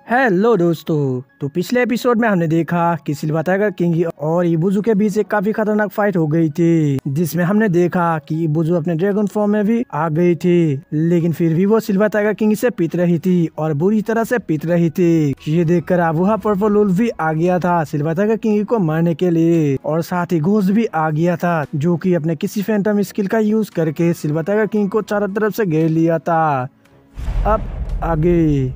Hello दोस्तों। तो पिछले एपिसोड में हमने देखा कि सिल्वर टाइगर किंग और इबुजू के बीच एक काफी खतरनाक फाइट हो गई थी, जिसमें हमने देखा कि इबुजू अपने ड्रैगन फॉर्म में भी आ गई थी, लेकिन फिर भी वो सिल्वर टाइगर किंग से पीट रही थी और बुरी तरह से पीट रही थी। ये देखकर अब वहाँ पर्पल वुल्फ भी आ गया था सिल्वर टाइगर किंग को मारने के लिए, और साथ ही घोस्ट भी आ गया था जो कि अपने किसी फैंटम स्किल का यूज करके सिल्वर टाइगर किंग को चारों तरफ से घेर लिया था। अब आगे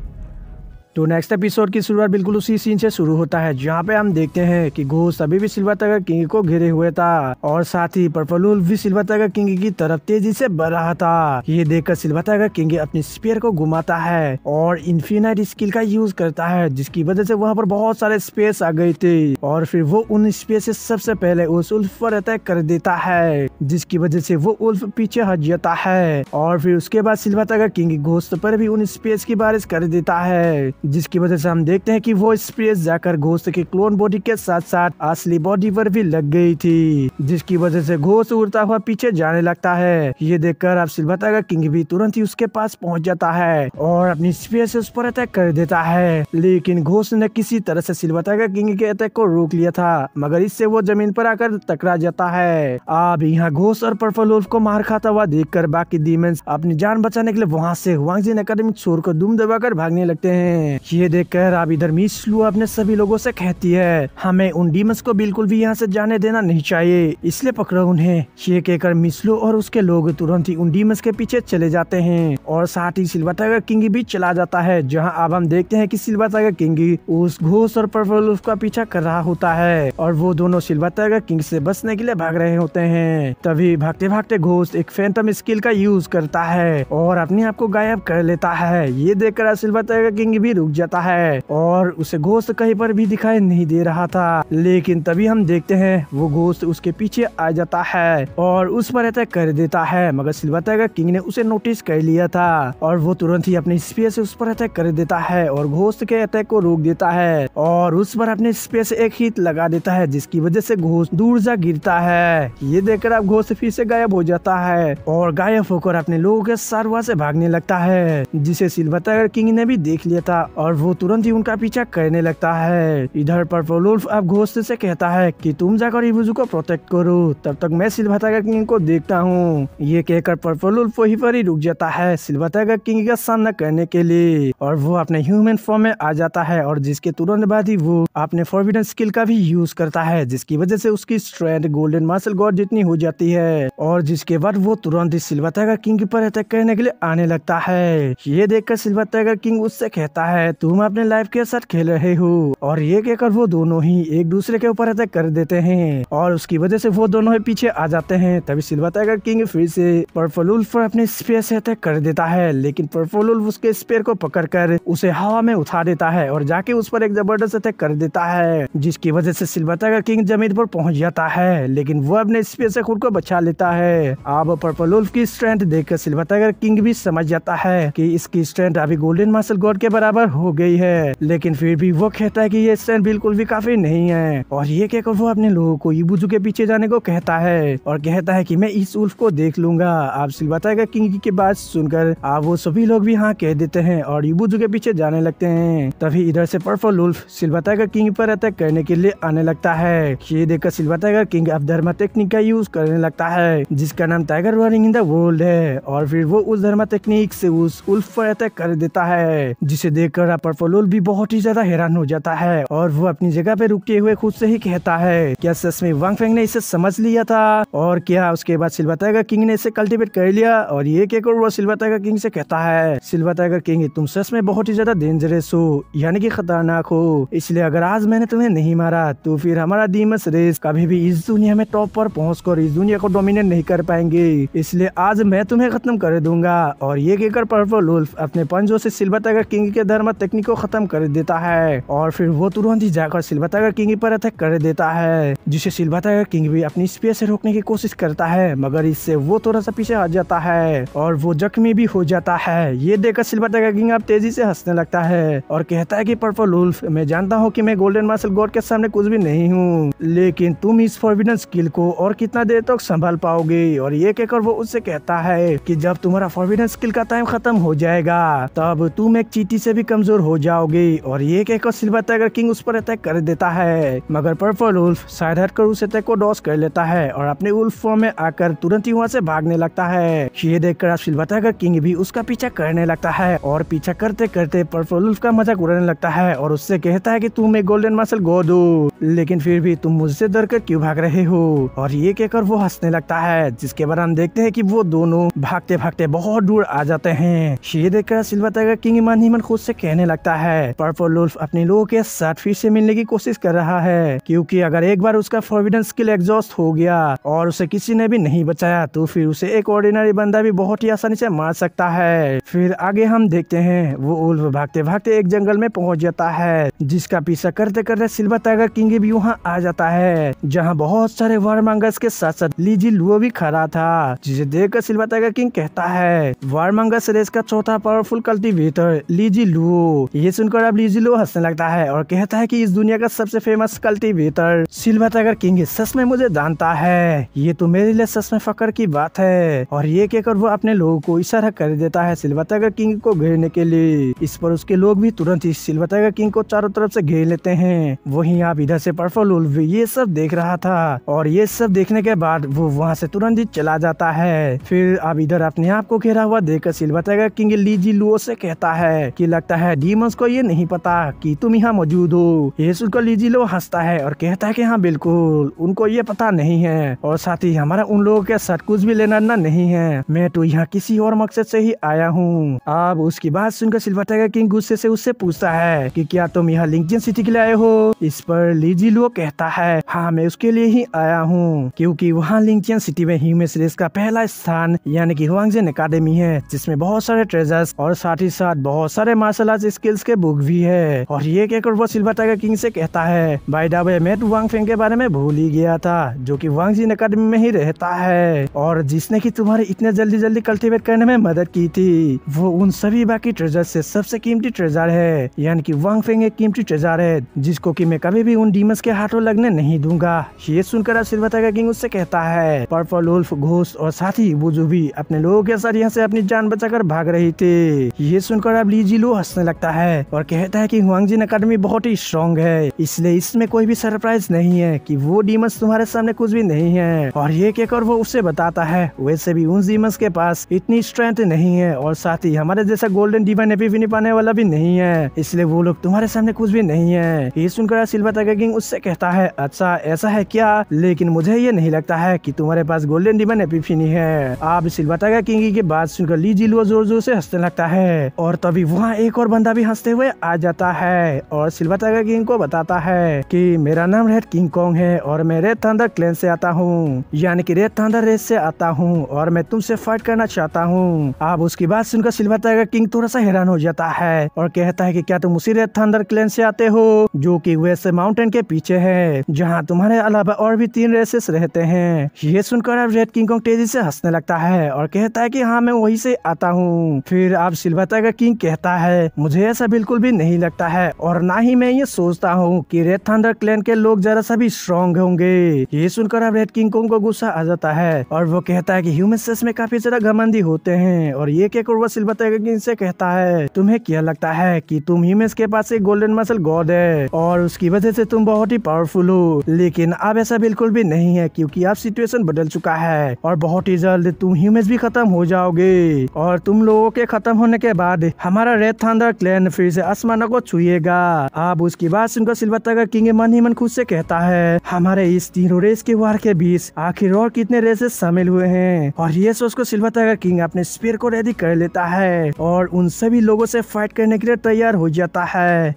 तो नेक्स्ट एपिसोड की शुरुआत बिल्कुल उसी सीन से शुरू होता है, जहाँ पे हम देखते हैं कि घोस्ट अभी भी सिल्वर टाइगर किंग को घेरे हुए था और साथ ही पर्पल वुल्फ भी सिल्वर टाइगर किंग की तरफ तेजी से बढ़ रहा था। ये देखकर सिल्वर टाइगर किंग अपनी स्पीयर को घुमाता है और इन्फिनाइट स्किल का यूज करता है, जिसकी वजह से वहाँ पर बहुत सारे स्पेस आ गए थे और फिर वो उन स्पेस से सबसे पहले उस उल्फ पर अटैक कर देता है, जिसकी वजह से वो उल्फ पीछे हट जाता है और फिर उसके बाद सिल्वर टाइगर किंग घोस्ट पर भी उन स्पेस की बारिश कर देता है, जिसकी वजह से हम देखते हैं कि वो स्पेस जाकर घोस्ट के क्लोन बॉडी के साथ साथ असली बॉडी पर भी लग गई थी, जिसकी वजह से घोस्ट उड़ता हुआ पीछे जाने लगता है। ये देखकर अब सिल्वर टाइगर किंग भी तुरंत ही उसके पास पहुंच जाता है और अपनी स्पेस से उस पर अटैक कर देता है, लेकिन घोस्ट ने किसी तरह से सिल्वर टाइगर किंग के अटैक को रोक लिया था, मगर इससे वो जमीन पर आकर टकरा जाता है। अब यहाँ घोस्ट और पर्पल वुल्फ को मार खाता हुआ देखकर बाकी डीमंस अपनी जान बचाने के लिए वहाँ से हुआंगजिन एकेडमी छोड़ कर दुम दबाकर भागने लगते हैं। ये देखकर अब इधर मिस लू अपने सभी लोगों से कहती है हमें उन डीमंस को बिल्कुल भी यहाँ से जाने देना नहीं चाहिए, इसलिए पकड़ो उन्हें। ये कहकर मिस लू और उसके लोग तुरंत ही उन डीमंस के पीछे चले जाते हैं और साथ ही सिल्वर टाइगर किंग भी चला जाता है, जहाँ अब हम देखते हैं कि सिल्वर टाइगर किंग उस घोस्ट और पर्पल वुल्फ का पीछा कर रहा होता है और वो दोनों सिल्वर टाइगर किंग से बचने के लिए भाग रहे होते हैं। तभी भागते भागते घोस्ट एक फैंटम स्किल का यूज करता है और अपने आप को गायब कर लेता है। ये देखकर सिल्वर टाइगर किंग भी रुक जाता है और उसे घोस्ट कहीं पर भी दिखाई नहीं दे रहा था, लेकिन तभी हम देखते हैं वो घोस्ट उसके पीछे आ जाता है और उस पर अटैक कर देता है, मगर सिल्वर टाइगर किंग ने उसे नोटिस कर लिया था और वो तुरंत ही अपने स्पेस से उस पर अटैक कर देता है और घोस्ट के अटैक को रोक देता है और उस पर अपने स्पेस से एक हिट लगा देता है, जिसकी वजह से घोस्ट दूर जा गिरता है। ये देखकर अब घोस्ट फिर से गायब हो जाता है और गायब होकर अपने लोगों के साथ वहाँ से भागने लगता है, जिसे सिल्वर टाइगर किंग ने भी देख लिया था और वो तुरंत ही उनका पीछा करने लगता है। इधर पर्पल वुल्फ अब घोस्ट से कहता है कि तुम जाकर इबुजू को प्रोटेक्ट करो, तब तक मैं सिल्वर टाइगर किंग को देखता हूँ। ये कहकर पर्पल वुल्फ वहीं पर ही रुक जाता है सिल्वर टाइगर किंग का सामना करने के लिए और वो अपने ह्यूमन फॉर्म में आ जाता है और जिसके तुरंत बाद ही वो अपने फॉरबिडन स्किल का भी यूज करता है, जिसकी वजह से उसकी स्ट्रेंथ गोल्डन मार्शल गॉड जितनी हो जाती है और जिसके बाद वो तुरंत ही सिल्वर टाइगर किंग पर अटैक करने के लिए आने लगता है। ये देखकर सिल्वर टाइगर किंग उससे कहता है तुम अपने लाइफ के साथ खेल रहे हो, और ये कहकर वो दोनों ही एक दूसरे के ऊपर अटैक कर देते हैं और उसकी वजह से वो दोनों ही पीछे आ जाते हैं। तभी सिल्वर टाइगर किंग फिर से पर्पल वुल्फ पर अपने स्पेयर से अटैक कर देता है, लेकिन पर्पल वुल्फ उसके स्पेयर को पकड़कर उसे हवा में उठा देता है और जाके उस पर एक जबरदस्त अटैक कर देता है, जिसकी वजह से सिल्वर टाइगर किंग जमीन पर पहुंच जाता है, लेकिन वो अपने स्पेयर से खुद को बचा लेता है। अब पर्पल वुल्फ की स्ट्रेंथ देखकर सिल्वर टाइगर किंग भी समझ जाता है कि इसकी स्ट्रेंथ अभी गोल्डन मार्शल गॉड के बराबर हो गई है, लेकिन फिर भी वो कहता है कि ये स्ट्रेंथ बिल्कुल भी काफी नहीं है और ये कहकर वो अपने लोगों को इबुजू के पीछे जाने को कहता है और कहता है कि मैं इस उल्फ को देख लूंगा। आप सिल्वर टाइगर किंग की बात सुनकर आप वो सभी लोग भी हाँ कह देते हैं और इबुजू के पीछे जाने लगते हैं। तभी इधर से purple wolf silver tiger king पर अटैक करने के लिए आने लगता है। ये देखकर सिल्वर टाइगर किंग अब धर्मा टेक्निक का यूज करने लगता है, जिसका नाम tiger running in the world है, और फिर वो उस धर्मा टेक्निक से उस उल्फ पर अटैक कर देता है, जिसे देखकर पर्पल वुल्फ भी बहुत ही ज्यादा हैरान हो जाता है और वो अपनी जगह पे रुकते हुए खुद से ही कहता है क्या सच में वांग फेंग ने इसे समझ लिया था, और क्या उसके बाद सिल्वर टाइगर किंग ने इसे कल्टीवेट कर लिया। और ये कहकर वो सिल्वर टाइगर किंग से कहता है सिल्वर टाइगर किंग तुम सच में बहुत ही ज्यादा डेंजरस हो, यानी कि खतरनाक हो, इसलिए अगर आज मैंने तुम्हें नहीं मारा तो फिर हमारा डीमंस रेस कभी भी इस दुनिया में टॉप पर पहुंचकर इस दुनिया को डोमिनेट नहीं कर पाएंगे, इसलिए आज मैं तुम्हें खत्म कर दूंगा। और ये कहकर पर्पल वुल्फ अपने पंजों से सिल्वर टाइगर किंग के धर्म टेक्निक को खत्म कर देता है और फिर वो तुरंत ही जाकर सिल्वर टाइगर किंग पर अटैक कर देता है, जिसे सिल्वर टाइगर किंग भी अपनी स्पीयर से रोकने की कोशिश करता है, मगर इससे वो थोड़ा सा पीछे हट जाता है और वो जख्मी भी हो जाता है। ये देखकर सिल्वर टाइगर किंग अब तेजी से हंसने लगता है और कहता है कि पर्पल वुल्फ मैं जानता हूँ कि मैं गोल्डन मार्शल गॉड के सामने कुछ भी नहीं हूँ, लेकिन तुम इस फॉरबिडन स्किल को और कितना देर तक संभाल पाओगे। और ये कहकर वो उससे कहता है कि जब तुम्हारा फॉरबिडन स्किल का टाइम खत्म हो जाएगा तब तुम एक चींटी से भी कमजोर हो जाओगे। और ये कहकर सिल्वर टाइगर किंग उस पर अटैक कर देता है, मगर पर्पल वुल्फ साइड हटकर उस अटैक को डॉज कर लेता है और अपने वुल्फ फॉर्म में आकर तुरंत ही वहाँ से भागने लगता है। ये देखकर सिल्वर टाइगर किंग भी उसका पीछा करने लगता है और पीछा करते करते पर्पल वुल्फ का मजाक उड़ाने लगता है और उससे कहता है कि तुम एक गोल्डन मार्शल गॉड हो, लेकिन फिर भी तुम मुझसे डर कर क्यों भाग रहे हो। और ये कहकर वो हंसने लगता है, जिसके बाद हम देखते हैं कि वो दोनों भागते भागते बहुत दूर आ जाते हैं। ये देखकर सिल्वर टाइगर किंग मन ही मन खुद से कहने लगता है पर्पल वुल्फ अपने लोगों के साथ फिर से मिलने की कोशिश कर रहा है, क्योंकि अगर एक बार उसका फॉरबिडन स्किल एग्जॉस्ट हो गया और उसे किसी ने भी नहीं बचाया तो फिर उसे एक ऑर्डिनरी बंदा भी बहुत ही आसानी से मार सकता है। फिर आगे हम देखते हैं वो वुल्फ भागते भागते एक जंगल में पहुंच जाता है, जिसका पीछा करते करते सिल्वर टाइगर किंग भी वहाँ आ जाता है, जहाँ बहुत सारे वारमंगर्स के साथ साथ लीजी लुओ भी खड़ा था, जिसे देखकर सिल्वर टाइगर किंग कहता है वारमंगर्स रेस का चौथा पावरफुल कल्टीवेटर लीजी लुओ। ये सुनकर अब लीजी लुओ हंसने लगता है और कहता है कि इस दुनिया का सबसे famous cultivator silver tiger king सच में मुझे जानता है, ये तो मेरे लिए सच में फक्र की बात है। और ये कहकर वो अपने लोगों को इशारा कर देता है सिल्वर टाइगर किंग को घेरने के लिए। इस पर उसके लोग भी तुरंत ही सिल्वर टाइगर किंग को चारों तरफ से घेर लेते हैं। वहीं आप इधर से पर्पल वुल्फ ये सब देख रहा था और ये सब देखने के बाद वो वहाँ से तुरंत ही चला जाता है। फिर अब इधर अपने आप को घेरा हुआ देखकर सिल्वर टाइगर किंग लीजी लुओ से कहता है कि लगता है डीमंस को ये नहीं पता कि तुम यहाँ मौजूद हो। ये सुनकर लीजी लुओ हंसता है और कहता है कि हाँ बिल्कुल, उनको ये पता नहीं है और साथ ही हमारा उन लोगों के साथ कुछ भी लेना देना नहीं है, मैं तो यहाँ किसी और मकसद से ही आया हूँ। अब उसकी बात सुनकर सिल्वर टाइगर किंग गुस्से से उससे पूछता है कि क्या तुम यहाँ लिंकजिन सिटी के लिए आए हो। इस पर लीजी लुओ कहता है हाँ मैं उसके लिए ही आया हूँ, क्योंकि वहाँ लिंकजिन सिटी में ह्यूमंस रेस का पहला स्थान यानी कि हुआंगजिन एकेडमी है, जिसमें बहुत सारे ट्रेजर्स और साथ ही साथ बहुत सारे मार्शल आर्ट स्किल्स के बुक भी है। और ये कहकर वो सिल्वर टाइगर किंग से कहता है बाय द वे मैं तो वांग फेंग के बारे में भूल ही गया था, जो कि हुआंगजिन एकेडमी में ही रहता है और जिसने कि तुम्हारे इतने जल्दी जल्दी कल्टीवेट करने में मदद की थी। वो उन सभी बाकी ट्रेजर से सबसे कीमती ट्रेजर है, यानी कि वांग फेंग एक कीमती ट्रेजर है जिसको कि मैं कभी भी उन डीमंस के हाथों लगने नहीं दूंगा। ये सुनकर अब सिल्वर टाइगर किंग उससे कहता है पर्पल वुल्फ, घोस्ट और साथ ही बुजू भी अपने लोगों के साथ यहाँ से अपनी जान बचाकर भाग रही थे। ये सुनकर अब लीजी लुओ हंसने लगता है और कहता है कि हुआंगजिन एकेडमी बहुत ही स्ट्रॉन्ग है, इसलिए इसमें कोई भी सरप्राइज नहीं है कि वो डीमंस तुम्हारे सामने कुछ भी नहीं है। और ये कहकर वो उससे बताता है वैसे भी उन डीमंस के पास इतनी स्ट्रेंथ नहीं है और साथ ही हमारे जैसा गोल्डन डिवाइन एपिफनी पाने वाला भी नहीं है, इसलिए वो लोग तुम्हारे सामने कुछ भी नहीं है। ये सुनकर सिल्वर टाइगर किंग उससे कहता है अच्छा ऐसा है क्या, लेकिन मुझे ये नहीं लगता है कि तुम्हारे पास गोल्डन डिवाइन एपिफनी है। आप सिल्वर टाइगर किंग की बात सुनकर लीजी लुओ जोर जोर से हंसने लगता है और तभी वहाँ एक और बंदा भी हंसते हुए आ जाता है और सिल्वर टाइगर किंग को बताता है कि मेरा नाम रेड किंग कॉन्ग है और मैं रेड थंडर क्लैन से आता हूँ, यानी कि रेड थंडर रेस से आता हूँ और मैं तुमसे फाइट करना चाहता हूँ। अब उसकी बात सुनकर सिल्वर टाइगर किंग थोड़ा सा हैरान हो जाता है और कहता है कि क्या तुम उसी रेड थंडर क्लैन से आते हो जो कि वेस्ट माउंटेन के पीछे है, जहाँ तुम्हारे अलावा और भी 3 रेसेस रहते हैं। ये सुनकर अब रेड किंग कॉन्ग तेजी से हंसने लगता है और कहता है कि हाँ मैं वहीं से आता हूँ। फिर अब सिल्वर टाइगर किंग कहता है मुझे ऐसा बिल्कुल भी नहीं लगता है और ना ही मैं ये सोचता हूँ कि रेड थंडर क्लैन के लोग जरा सा भी स्ट्रॉन्ग होंगे। ये सुनकर अब रेड किंग कॉन्ग को गुस्सा आ जाता है और वो कहता है कि ह्यूमंस में काफी ज्यादा घमंडी होते हैं। और ये कहकर वो सिल्वर टाइगर किंग से कहता है तुम्हें क्या लगता है कि तुम ह्यूमंस के पास एक गोल्डन मसल गॉड है और उसकी वजह से तुम बहुत ही पावरफुल हो, लेकिन अब ऐसा बिल्कुल भी नहीं है, क्योंकि अब सिचुएशन बदल चुका है और बहुत ही जल्द तुम ह्यूमंस भी खत्म हो जाओगे और तुम लोगों के खत्म होने के बाद हमारा रेड थंडर क्लैन फिर से आसमानों को छुएगा। अब उसकी बात सुनकर सिल्वर टाइगर किंग मन ही मन खुद से कहता है हमारे इस तीनों रेस के वार के बीच आखिर और कितने रेसेस शामिल हुए हैं। और ये सोच को सिल्वर टाइगर किंग अपने स्पीयर को रेडी कर लेता है और उन सभी लोगों से फाइट करने के लिए तैयार हो जाता है।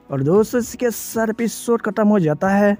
और दोस्तों इसके साथ एपिसोड खत्म हो जाता है।